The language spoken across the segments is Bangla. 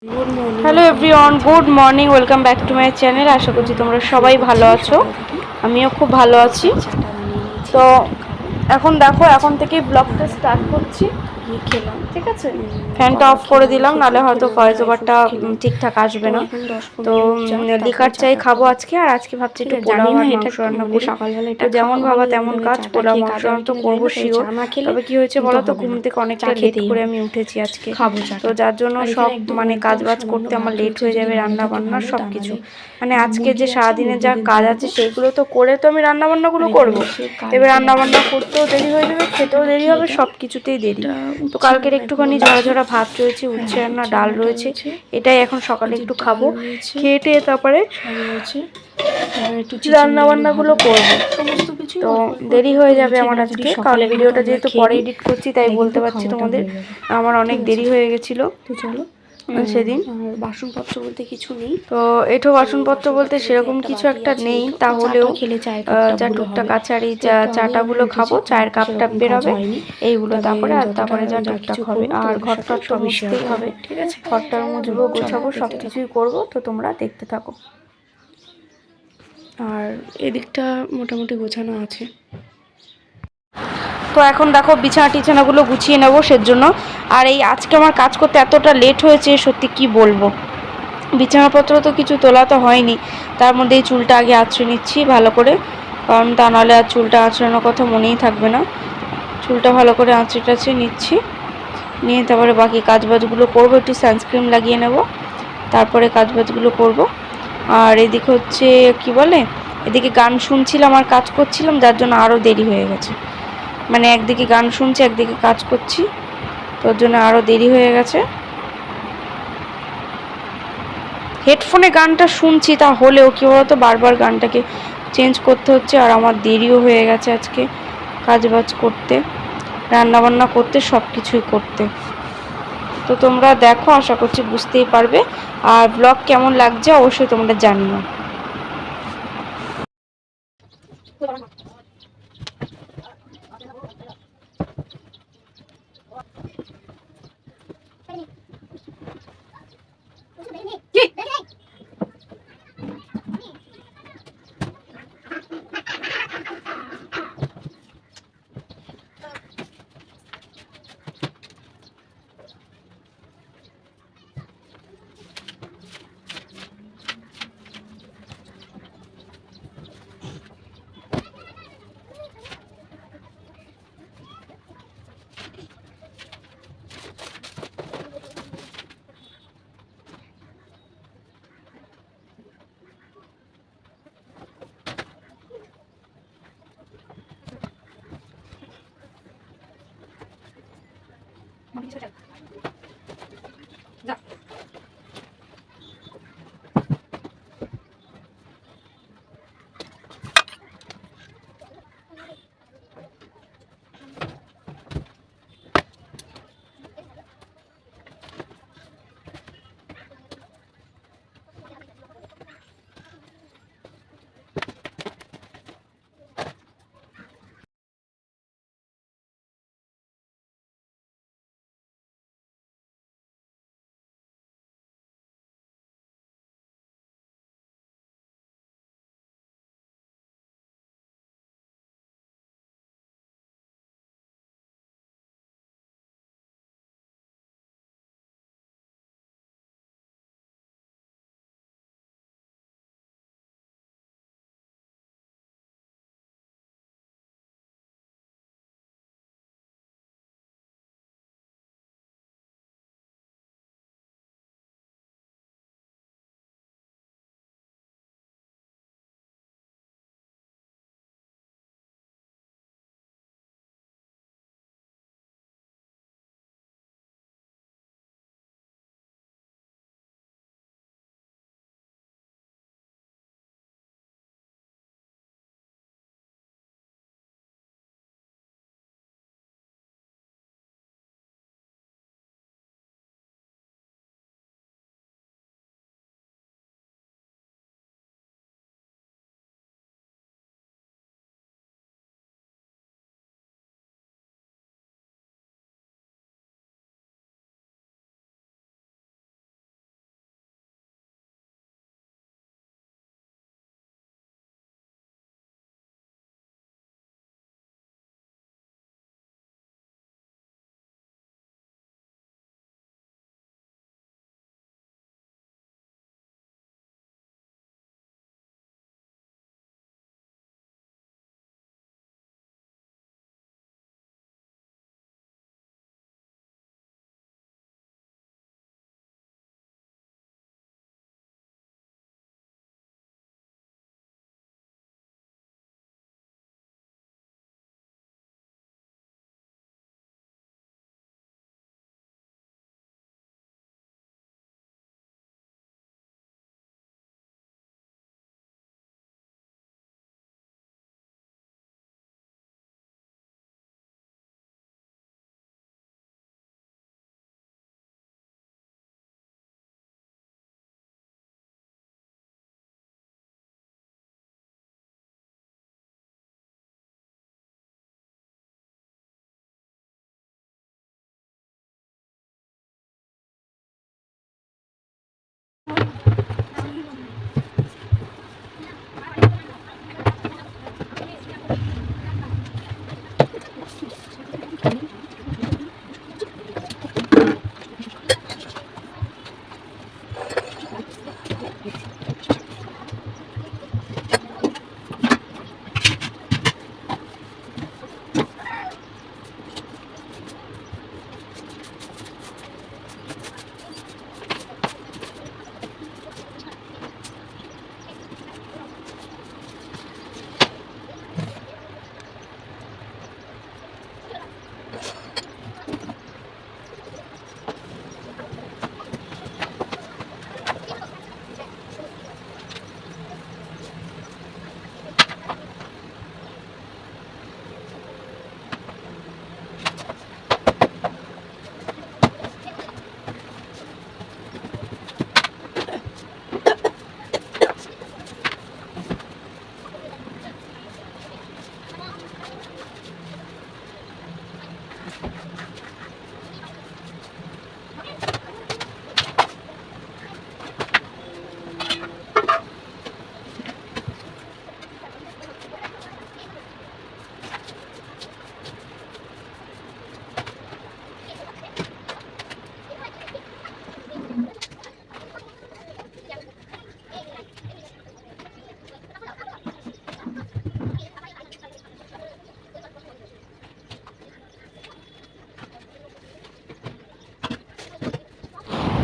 Hello everyone, good morning, welcome back to my channel. আশা করছি তোমরা সবাই ভালো আছো, আমিও খুব ভালো আছি। তো এখন দেখো, এখন থেকেই ব্লগটা স্টার্ট করছি। খেলাম, ঠিক আছে, ফ্যানটা অফ করে দিলাম, নাহলে হয়তো ভয়েস ওভারটা ঠিকঠাক আসবে না। তো লিকার চাই খাবো আজকে, আর আজকে ভাবছি একটু পোলাও আর মাংস রান্না করি। তো যেমন ভাবা তেমন কাজ, পোলাও মাংস রান্না তো করবো শিওর। তবে কি হয়েছে বলো তো, ঘুম থেকে অনেকটা লেট করে আমি উঠেছি আজকে, তো যার জন্য সব মানে কাজ বাজ করতে আমার লেট হয়ে যাবে, রান্না বান্না সব কিছু। মানে আজকে যে সারাদিনে যা কাজ আছে সেগুলো তো করে তো আমি রান্না বান্নাগুলো করবো। এবার রান্না বান্না করতেও দেরি হয়ে যাবে, খেতেও দেরি হবে, সব কিছুতেই দেরি। তো কালকের একটুখানি ঝরা ঝরা ভাত রয়েছে, উচ্ছে রান্না, ডাল রয়েছে, এটাই এখন সকালে একটু খাবো। খেয়ে টেয়ে তারপরে রান্না বান্নাগুলো করবো। তো দেরি হয়ে যাবে আমার আজকে, কারণ ভিডিওটা যেহেতু পরে এডিট করছি তাই বলতে পারছি তোমাদের আমার অনেক দেরি হয়ে গেছিলো। তো চলো সেদিন বাসনপত্র বলতে কিছু নেই, তো এঠো বাসনপত্র বলতে সেরকম কিছু একটা নেই, তাহলেও যা টুকটাক আছে, আর এই চাটাগুলো খাবো, চায়ের কাপটা বেরোবে এইগুলো, তারপরে আর তারপরে যা টুকটাক হবে, আর ঘরটা তো মুছতেই হবে, ঠিক আছে, ঘরটা মুছবো, গোছাবো, সব কিছুই করবো। তো তোমরা দেখতে থাকো। আর এদিকটা মোটামুটি গোছানো আছে। তো এখন দেখো বিছানা টিছানাগুলো গুছিয়ে নেবো সেজন্য। আর এই আজকে আমার কাজ করতে এতটা লেট হয়েছে, সত্যি কি বলবো। বিছানাপত্র তো কিছু তোলা তো হয়নি, তার মধ্যে এই চুলটা আগে আঁচড়ে নিচ্ছি ভালো করে, কারণ তা নাহলে আর চুলটা আঁচড়ানোর কথা মনেই থাকবে না। চুলটা ভালো করে আঁচড়ে টাচড়ে নিচ্ছি, নিয়ে তারপরে বাকি কাজবাজগুলো করবো, একটু সানস্ক্রিন লাগিয়ে নেব, তারপরে কাজবাজগুলো করব। আর এদিকে হচ্ছে কি বলে, এদিকে গান শুনছিলাম আর কাজ করছিলাম, যার জন্য আরও দেরি হয়ে গেছে। মানে একদিকে গান শুনছি, একদিকে কাজ করছি, তোর জন্য আরও দেরি হয়ে গেছে। হেডফোনে গানটা শুনছি, তা হলেও কী বলতো, বারবার গানটাকে চেঞ্জ করতে হচ্ছে, আর আমার দেরিও হয়ে গেছে আজকে কাজবাজ করতে, রান্নাবান্না করতে, সব কিছুই করতে। তো তোমরা দেখো, আশা করছি বুঝতেই পারবে। আর ব্লগ কেমন লাগছে অবশ্যই তোমরা জানিও।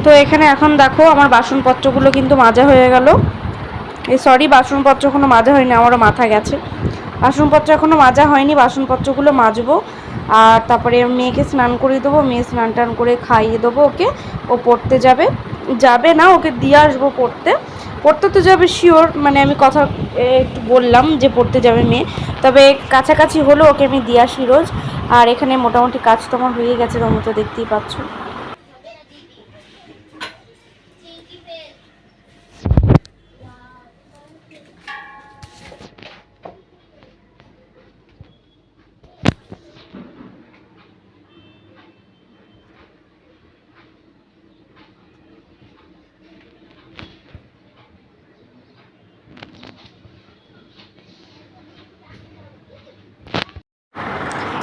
তো এখানে এখন দেখো আমার বাসনপত্রগুলো কিন্তু মাজা হয়ে গেল। সরি, বাসনপত্র এখনও মাজা হয়নি, আমারও মাথা গেছে। বাসনপত্র এখনও মাজা হয়নি, বাসনপত্রগুলো মাজবো। আর তারপরে মেয়েকে স্নান করিয়ে দেবো, মেয়ে স্নান টান করে খাইয়ে দেবো ওকে। ও পড়তে যাবে, যাবে না, ওকে দিয়ে আসবো পড়তে। পড়তে তো যাবে শিওর, মানে আমি কথা একটু বললাম যে পড়তে যাবে মেয়ে, তবে কাছাকাছি হলো ওকে আমি দিয়ে আসি রোজ। আর এখানে মোটামুটি কাজ তো আমার হয়ে গেছে, তোমরা তো দেখতেই পাচ্ছ।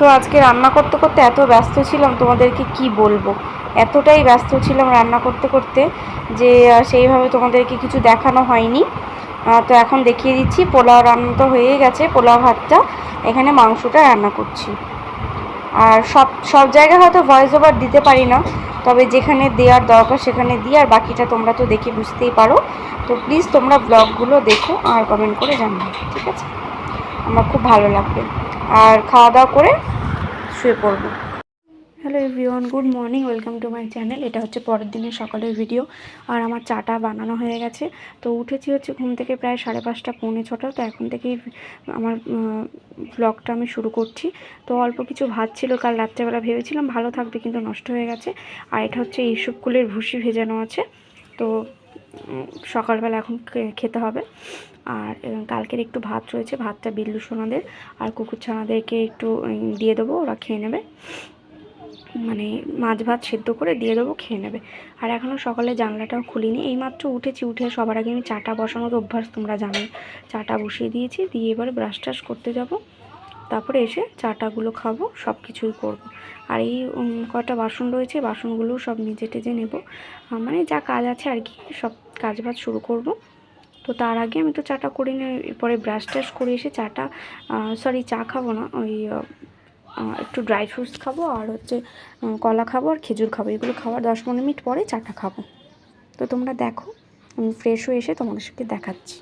তো আজকে রান্না করতে করতে এত ব্যস্ত ছিলাম, তোমাদেরকে কি বলবো, এতটাই ব্যস্ত ছিলাম রান্না করতে করতে যে সেইভাবে তোমাদেরকে কিছু দেখানো হয়নি। তো এখন দেখিয়ে দিচ্ছি। পোলাও রান্না তো হয়ে গেছে, পোলাও ভাতটা, এখানে মাংসটা রান্না করছি। আর সব জায়গায় হয়তো ভয়েস ওভার দিতে পারি না, তবে যেখানে দেওয়ার দরকার সেখানে দিই, আর বাকিটা তোমরা তো দেখে বুঝতেই পারো। তো প্লিজ তোমরা ব্লগগুলো দেখো আর কমেন্ট করে জানাও, ঠিক আছে? আমার খুব ভালো লাগবে। আর খাওয়া দাওয়া করে শুয়ে পড়বো। Hello everyone, good morning, welcome to my channel. এটা হচ্ছে পরের দিনের সকালের ভিডিও। আর আমার চাটা বানানো হয়ে গেছে। তো উঠেছি হচ্ছে ঘুম থেকে প্রায় 5:30 পৌনে 6টা। তো এখন থেকেই আমার ব্লগটা আমি শুরু করছি। তো অল্প কিছু ভাত ছিল, কাল রাত্রেবেলা ভেবেছিলাম ভালো থাকবে, কিন্তু নষ্ট হয়ে গেছে। আর এটা হচ্ছে ইসবগুলের ভুসি ভেজানো আছে, তো সকালবেলা এখন খেতে হবে। আর কালকের একটু ভাত রয়েছে, ভাতটা বিল্লু সোনাদের আর কুকুর ছানাদেরকে একটু দিয়ে দেবো, ওরা খেয়ে নেবে। মানে মাছ ভাত সেদ্ধ করে দিয়ে দেবো, খেয়ে নেবে। আর এখনও সকালে জানলাটাও খুলিনি, এইমাত্র উঠেছি। উঠে সবার আগে আমি চাটা বসানোর অভ্যাস, তোমরা জানো। চাটা বসিয়ে দিয়েছি, দিয়ে এবারে ব্রাশ টাশ করতে যাব, তারপরে এসে চাটাগুলো খাবো, সব কিছুই করবো। আর এই কটা বাসন রয়েছে, বাসনগুলো সব নিজে টেজে নেব, মানে যা কাজ আছে আর কি, সব কাজ বাজ শুরু করব। তো তার আগে আমি তো চাটা করি না, এরপরে ব্রাশ টাশ করে এসে চাটা চা খাবো না, ওই একটু ড্রাই ফ্রুটস খাবো, আর হচ্ছে কলা খাবো আর খেজুর খাবো। এগুলো খাওয়ার 10-15 মিনিট পরে চাটা খাবো। তো তোমরা দেখো, আমি ফ্রেশ হয়ে এসে তোমাদের সাথে দেখাচ্ছি।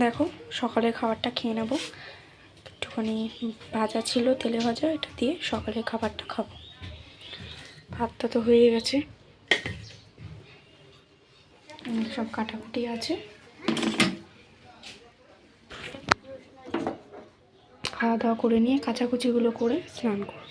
দেখো সকালের খাবারটা খেয়ে নেব। একটুখানি ভাজা ছিল, তেলে ভাজা, এটা দিয়ে সকালের খাবারটা খাবো। ভাতটা তো হয়ে গেছে, সব কাটাকুটি আছে। খাওয়া দাওয়া করে নিয়ে কাচাকুচিগুলো করে স্নান করব।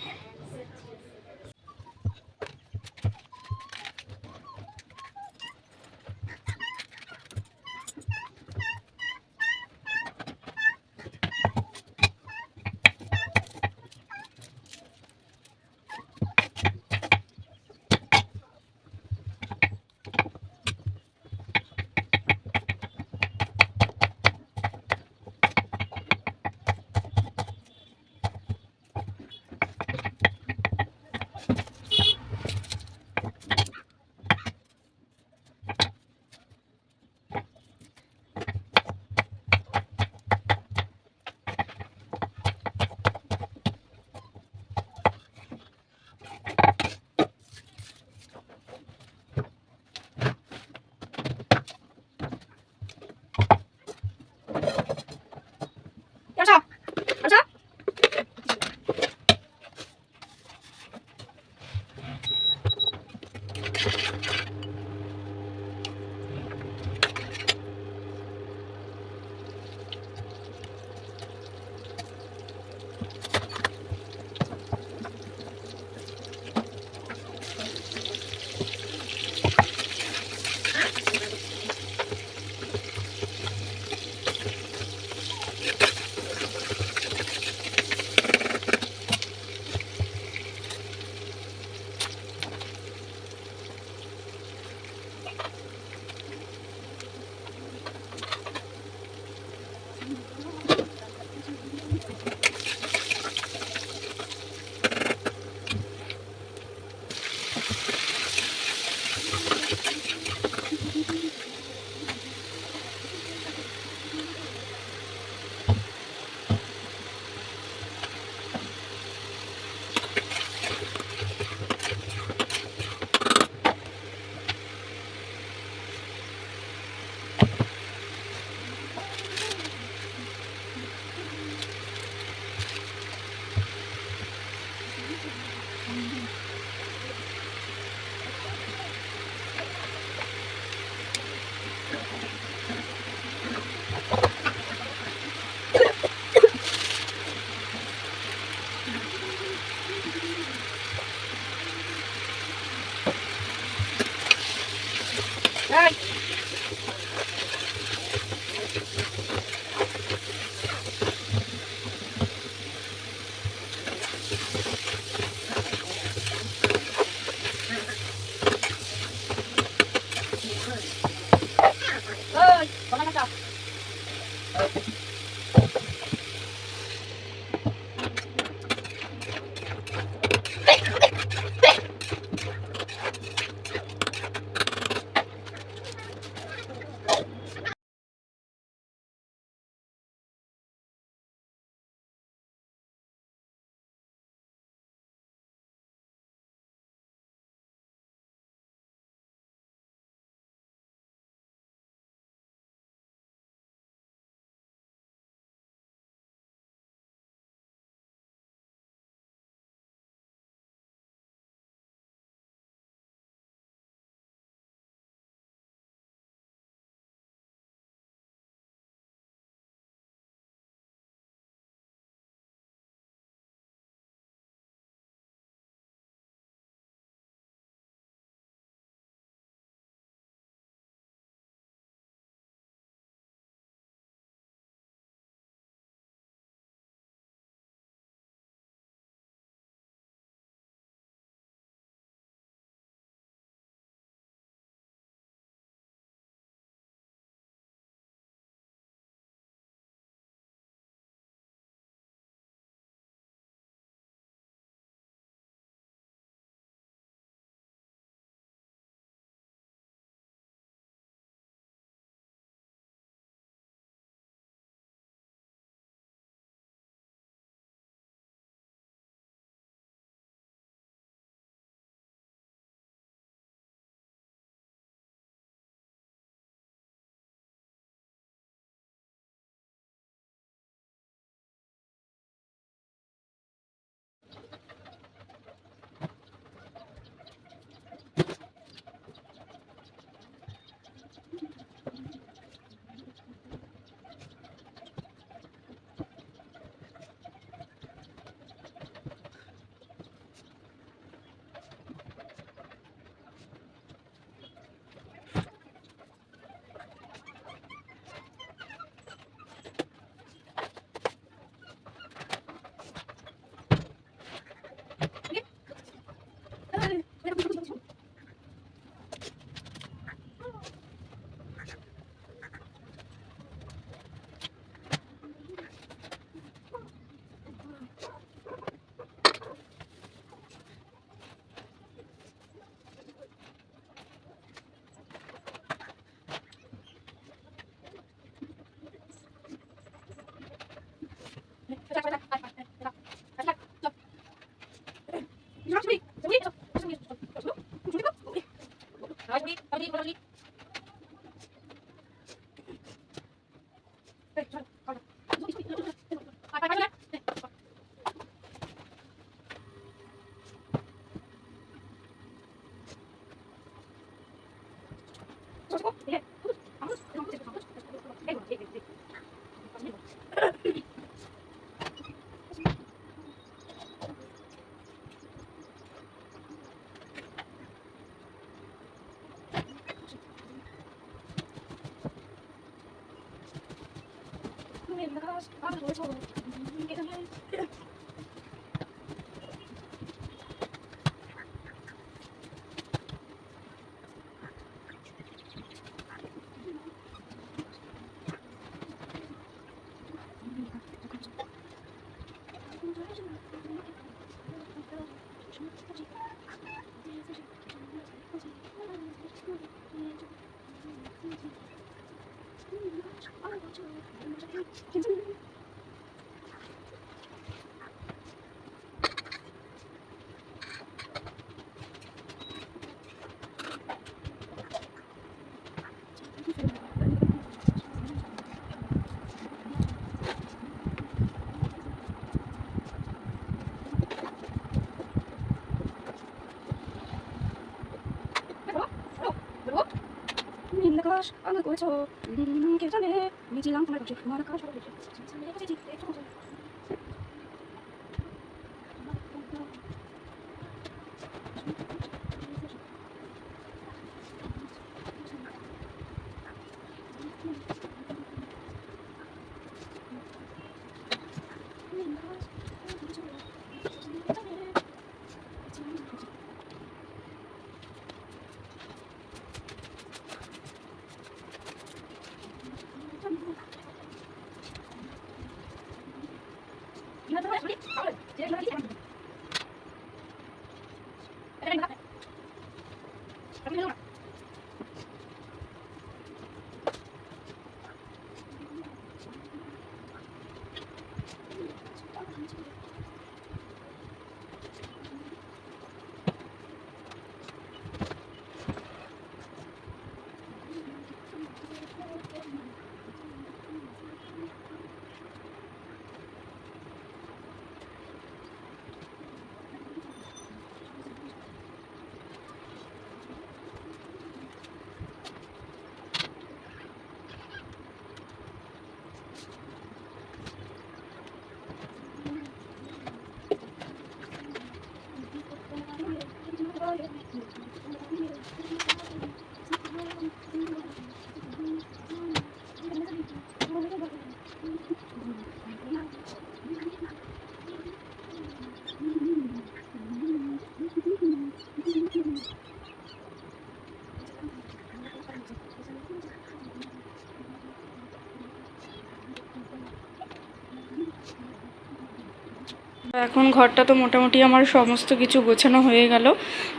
এখন ঘরটা তো মোটামুটি আমার সমস্ত কিছু গোছানো হয়ে গেল।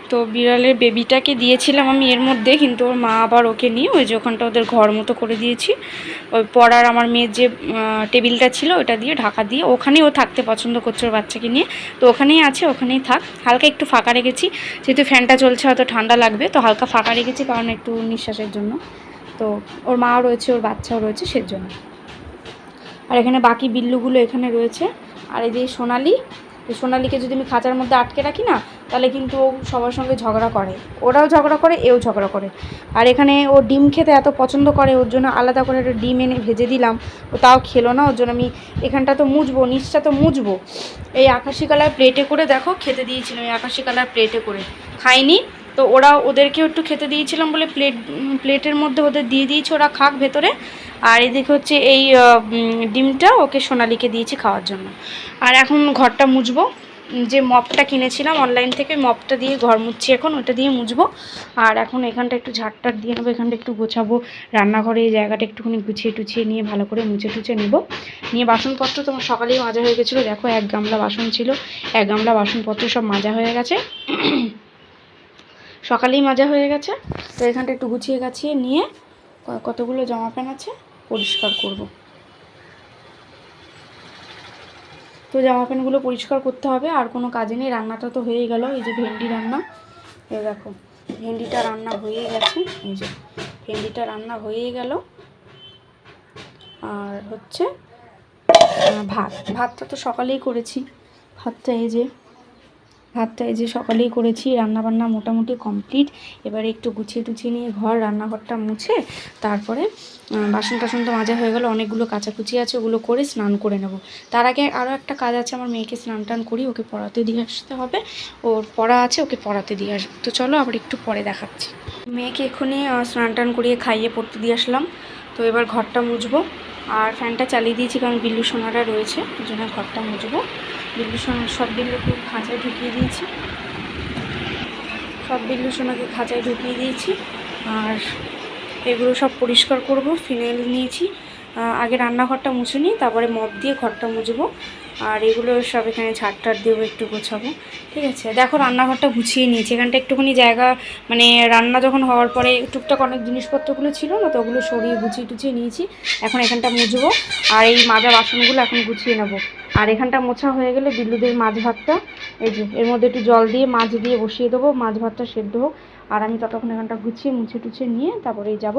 তো বিড়ালের বেবিটাকে দিয়েছিলাম আমি এর মধ্যে, কিন্তু ওর মা আবার ওকে নিয়ে ওই যে ওখানটা ওদের ঘর মতো করে দিয়েছি। ওই পড়ার আমার মেয়ের যে টেবিলটা ছিল ওটা দিয়ে ঢাকা দিয়ে ওখানেই ও থাকতে পছন্দ করছে ওর বাচ্চাকে নিয়ে, তো ওখানেই আছে, ওখানেই থাক। হালকা একটু ফাঁকা রেখেছি, যেহেতু ফ্যানটা চলছে হয়তো ঠান্ডা লাগবে, তো হালকা ফাঁকা রেখেছি কারণ একটু নিঃশ্বাসের জন্য। তো ওর মাও রয়েছে, ওর বাচ্চাও রয়েছে সেজন্য। আর এখানে বাকি বিল্লুগুলো এখানে রয়েছে। আর এই যে সোনালি, এই সোনালিকে যদি আমি খাঁচার মধ্যে আটকে রাখি না, তাহলে কিন্তু ও সবার সঙ্গে ঝগড়া করে, ওরাও ঝগড়া করে, এও ঝগড়া করে। আর এখানে ও ডিম খেতে এত পছন্দ করে, ওর জন্য আলাদা করে একটা ডিম এনে ভেজে দিলাম, ও তাও খেলো না। ওর জন্য আমি এখানটা তো মুছবো, নিচটা তো মুছবো। এই আকাশি কালার প্লেটে করে দেখো খেতে দিয়েছিলাম, এই আকাশি কালার প্লেটে করে খাইনি, তো ওদেরকেও একটু খেতে দিয়েছিলাম বলে প্লেটের মধ্যে ওদের দিয়ে দিয়েছি, ওরা খাক ভেতরে। আর এদিকে হচ্ছে এই ডিমটা ওকে সোনালিকে দিয়েছি খাওয়ার জন্য। আর এখন ঘরটা মুছবো, যে মপটা কিনেছিলাম অনলাইন থেকে, মপটা দিয়ে ঘর মুছছি এখন, ওটা দিয়ে মুছবো। আর এখন এখানটা একটু ঝাড়টার দিয়ে নেবো, এখানটা একটু গোছাবো, রান্নাঘরে এই জায়গাটা একটুখানি গুছিয়ে টুছিয়ে নিয়ে ভালো করে মুছে টুছে নেবো। নিয়ে বাসনপত্র তোমার সকালেই মাজা হয়ে গেছিলো, দেখো 1 গামলা বাসন ছিল, 1 গামলা বাসনপত্র সব মাজা হয়ে গেছে, সকালেই মাজা হয়ে গেছে। তো এখানটা একটু গুছিয়ে গাছিয়ে নিয়ে কতগুলো জামা প্যান্ট আছে পরিষ্কার করব। তো জামা প্যান্টগুলো পরিষ্কার করতে হবে, আর কোনো কাজে নেই। রান্নাটা তো হয়েই গেল, এই যে ভেন্ডি রান্না, এই দেখো ভেন্ডিটা রান্না হয়ে গেছে, এই যে ভেন্ডিটা রান্না হয়েই গেল। আর হচ্ছে ভাতটা তো সকালেই করেছি, ভাতটা এই যে ভাতটা এই যে সকালেই করেছি, রান্নাবান্না মোটামুটি কমপ্লিট। এবারে একটু গুছিয়ে টুছিয়ে নিয়ে রান্নাঘরটা মুছে তারপরে বাসন টাসন তো মাজা হয়ে গেল, অনেকগুলো কাচাকুচি আছে, ওগুলো করে স্নান করে নেব। তার আগে আরও একটা কাজ আছে, আমার মেয়েকে স্নান টান করি, ওকে পড়াতে দিয়ে আসতে হবে, ওর পড়া আছে, ওকে পড়াতে দিয়ে আসবো। তো চলো আবার একটু পরে দেখাচ্ছি। মেয়েকে এক্ষুনি স্নান টান করিয়ে খাইয়ে পড়তে দিয়ে আসলাম। তো এবার ঘরটা মুছবো, আর ফ্যানটা চালিয়ে দিয়েছি কারণ বিল্লু সোনারা রয়েছে, ওই জন্য ঘরটা মুছবো। বিল্লু সোনা সব বিল্লুকে খাঁচায় ঢুকিয়ে দিয়েছি, সব বিল্লু সোনাকে খাঁচায় ঢুকিয়ে দিয়েছি। আর এগুলো সব পরিষ্কার করব, ফিনাইল নিয়েছি। আগে রান্নাঘরটা মুছে নিই, তারপরে মপ দিয়ে ঘরটা মুছবো। আর এগুলো সব এখানে ঝাড়টার দিয়েও একটু গোছাবো, ঠিক আছে। দেখো রান্নাঘরটা গুছিয়ে নিয়েছি, এখানটা একটুখানি জায়গা, মানে রান্না যখন হওয়ার পরে টুকটাক অনেক জিনিসপত্রগুলো ছিল না, তো ওগুলো সরিয়ে গুছিয়ে টুছিয়ে নিয়েছি। এখন এখানটা মুছবো, আর এই মাজা বাসনগুলো এখন গুছিয়ে নেবো। আর এখানটা মোছা হয়ে গেলে বিল্লুদের মাছ ভাতটা, এই যে এর মধ্যে একটু জল দিয়ে মাছ দিয়ে বসিয়ে দেবো, মাছ ভাতটা সেদ্ধ হোক। আর আমি ততক্ষণ এখানটা গুছিয়ে মুছে টুছিয়ে নিয়ে তারপরেই যাব।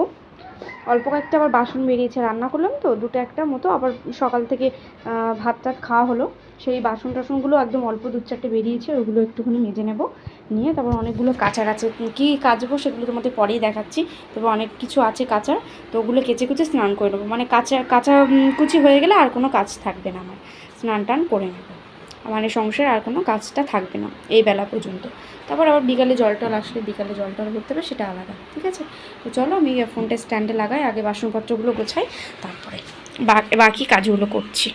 অল্প কয়েকটা আবার বাসন বেরিয়েছে, রান্না করলাম তো দুটো একটা মতো, আবার সকাল থেকে ভাত টাত খাওয়া হলো, সেই বাসন টাসনগুলো একদম অল্প দু চারটে বেরিয়েছে, ওইগুলো একটুখানি মেজে নেব। নিয়ে তারপর অনেকগুলো কাচার আছে, কী কাচবো সেগুলো তোমাদের পরেই দেখাচ্ছি। তবে অনেক কিছু আছে কাচার, তো ওগুলো কেচে কুচে স্নান করে নেবো, মানে কাচা কুচি হয়ে গেলে আর কোনো কাজ থাকবে না, আমার স্নান টান করে নেবো, মানে সংসারে আর কোনো কাজটা থাকবে না এই বেলা পর্যন্ত। তারপর আবার বিকালে জল টল আসলে বিকালে জল টল করতে হবে, সেটা আলাদা, ঠিক আছে। তো চলো আমি ফোনটা স্ট্যান্ডে লাগাই, আগে বাসনপত্রগুলো গোছাই, তারপরে বাকি কাজগুলো করছি।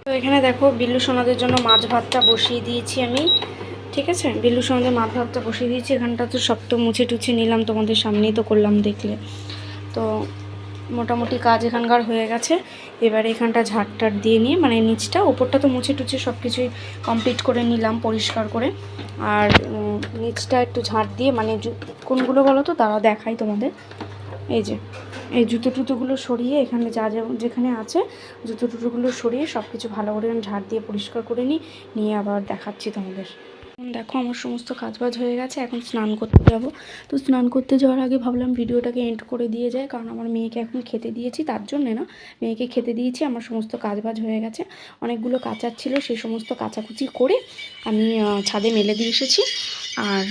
তো এখানে দেখো বিল্লু সোনাদের জন্য মাছ ভাতটা বসিয়ে দিয়েছি আমি, ঠিক আছে। বিল্লু সোনাদের মাছ ভাতটা বসিয়ে দিয়েছি, এখানটা তো সব তো মুছে টুছে নিলাম, তোমাদের সামনেই তো করলাম দেখলে। তো মোটামুটি কাজ এখানকার হয়ে গেছে। এবারে এখানটা ঝাড়টার দিয়ে নিয়ে, মানে নিচটা ওপরটা তো মুছে টুছে সব কিছুই কমপ্লিট করে নিলাম পরিষ্কার করে, আর নিচটা একটু ঝাড় দিয়ে, মানে কোনগুলো বলো তো তারা দেখাই তোমাদের। এই যে এই জুতো টুতোগুলো সরিয়ে, এখানে যেখানে আছে জুতো টুতোগুলো সরিয়ে সব কিছু ভালো করে ঝাড় দিয়ে পরিষ্কার করে নিয়ে আবার দেখাচ্ছি তোমাদের। দেখো আমার সমস্ত কাজবাজ হয়ে গেছে, এখন স্নান করতে যাব। তো স্নান করতে যাওয়ার আগে ভাবলাম ভিডিওটাকে এন্ড করে দিয়ে যায়, কারণ আমার মেয়েকে এখন খেতে দিয়েছি, তার জন্যে না, মেয়েকে খেতে দিয়েছি, আমার সমস্ত কাজবাজ হয়ে গেছে। অনেকগুলো কাচার ছিল, সেই সমস্ত কাচাকুচি করে আমি ছাদে মেলে দিয়ে এসেছি। আর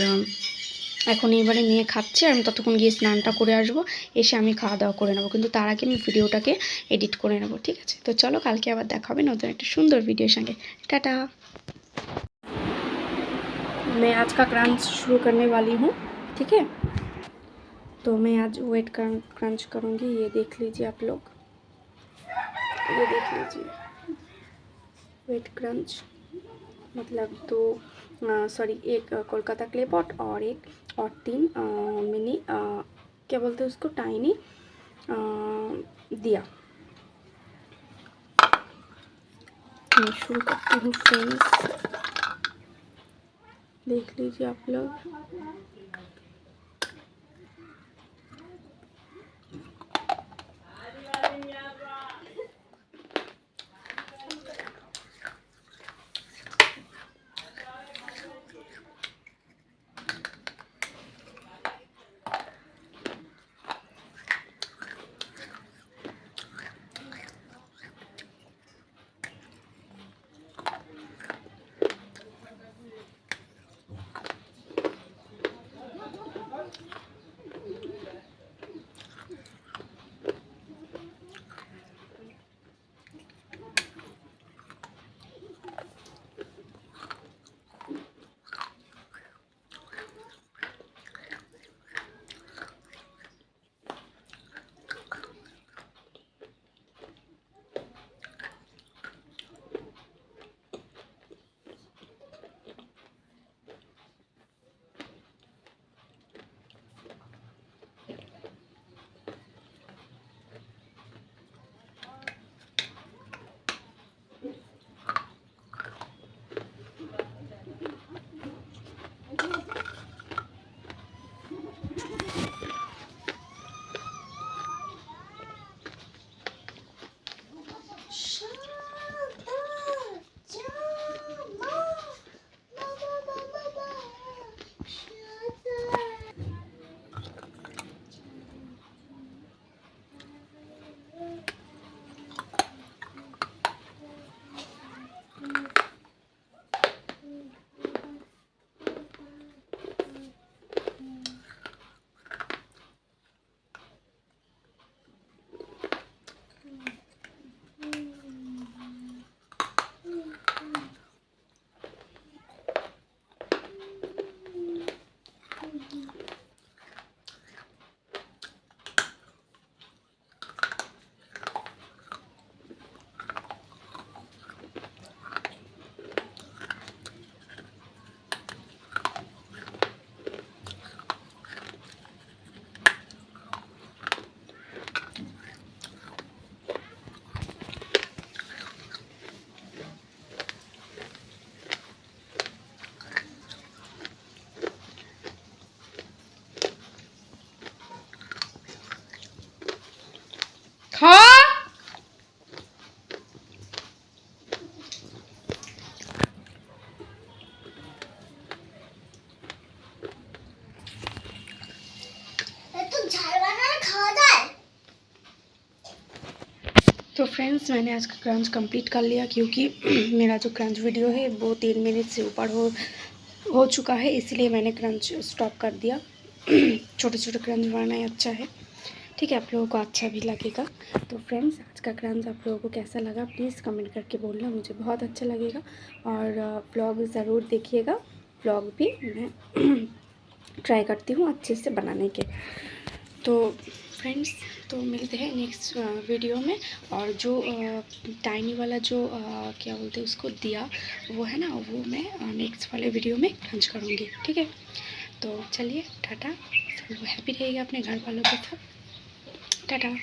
এখন এবারে মেয়ে খাচ্ছে, আর আমি ততক্ষণ গিয়ে স্নানটা করে আসবো, এসে আমি খাওয়া দাওয়া করে নেবো, কিন্তু তার আগে আমি ভিডিওটাকে এডিট করে নেবো, ঠিক আছে। তো চলো কালকে আবার দেখা হবে নতুন একটা সুন্দর ভিডিওর সঙ্গে। टाटा। मैं आज का क्रंच शुरू करने वाली हूँ, ठीक है। तो मैं आज वेट क्रंच करूँगी। ये देख लीजिए आप लोग, ये देख लीजिए वेट क्रंच, मतलब दो सॉरी एक कोलकाता क्ले पॉट और एक और 3 मिनी क्या बोलते हैं उसको, टाइनी दिया। मैं शुरू करती हूँ फ्रेंड्स, देख लीजिए आप लोग। तो फ्रेंड्स मैंने आज का क्रंच कंप्लीट कर लिया, क्योंकि मेरा जो क्रंच वीडियो है वो 3 मिनट से ऊपर हो चुका है, इसलिए मैंने क्रंच स्टॉप कर दिया। छोटे छोटे क्रंच बनाना अच्छा है, ठीक है, आप लोगों को अच्छा भी लगेगा। तो फ्रेंड्स आज का क्रंच आप लोगों को कैसा लगा प्लीज़ कमेंट करके बोलना, मुझे बहुत अच्छा लगेगा। और व्लॉग ज़रूर देखिएगा, व्लॉग भी मैं ट्राई करती हूँ अच्छे से बनाने के। तो फ्रेंड्स तो मिलते हैं नेक्स्ट वीडियो में। और जो टाइनी वाला जो क्या बोलते हैं उसको दिया वो है ना, वो मैं नेक्स्ट वाले वीडियो में क्रंच करूँगी, ठीक है। तो चलिए टाटा, सब हैप्पी रहिएगा अपने घर वालों के साथ, टाटा।